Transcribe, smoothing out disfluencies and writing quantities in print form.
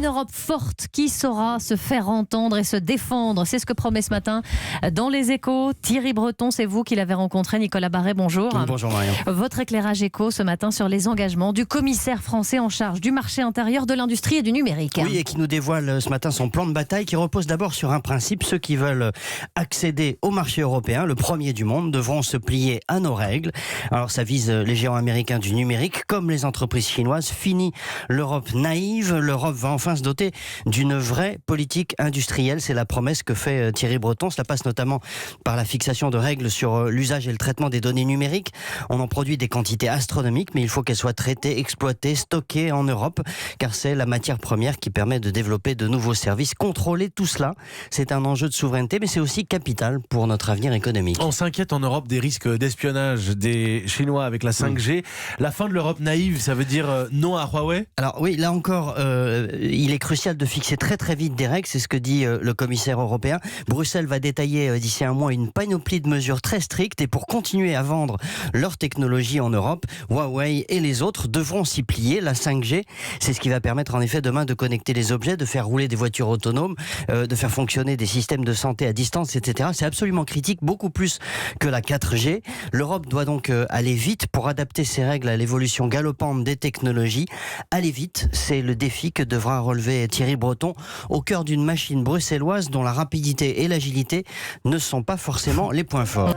Une Europe forte qui saura se faire entendre et se défendre. C'est ce que promet ce matin dans Les Échos Thierry Breton. C'est vous qui l'avez rencontré. Nicolas Barret, bonjour. Bonjour Marion. Votre éclairage écho ce matin sur les engagements du commissaire français en charge du marché intérieur, de l'industrie et du numérique. Oui, et qui nous dévoile ce matin son plan de bataille qui repose d'abord sur un principe. Ceux qui veulent accéder au marché européen, le premier du monde, devront se plier à nos règles. Alors ça vise les géants américains du numérique comme les entreprises chinoises. Fini l'Europe naïve. L'Europe va enfin se doter d'une vraie politique industrielle. C'est la promesse que fait Thierry Breton. Cela passe notamment par la fixation de règles sur l'usage et le traitement des données numériques. On en produit des quantités astronomiques, mais il faut qu'elles soient traitées, exploitées, stockées en Europe, car c'est la matière première qui permet de développer de nouveaux services. Contrôler tout cela, c'est un enjeu de souveraineté, mais c'est aussi capital pour notre avenir économique. On s'inquiète en Europe des risques d'espionnage des Chinois avec la 5G. La fin de l'Europe naïve, ça veut dire non à Huawei ? Alors oui, là encore, il est crucial de fixer très très vite des règles, c'est ce que dit le commissaire européen. Bruxelles va détailler d'ici un mois une panoplie de mesures très strictes, et pour continuer à vendre leur technologie en Europe, Huawei et les autres devront s'y plier. La 5G, c'est ce qui va permettre en effet demain de connecter les objets, de faire rouler des voitures autonomes, de faire fonctionner des systèmes de santé à distance, etc. C'est absolument critique, beaucoup plus que la 4G. L'Europe doit donc aller vite pour adapter ses règles à l'évolution galopante des technologies. Aller vite, c'est le défi que devra relever Thierry Breton au cœur d'une machine bruxelloise dont la rapidité et l'agilité ne sont pas forcément les points forts.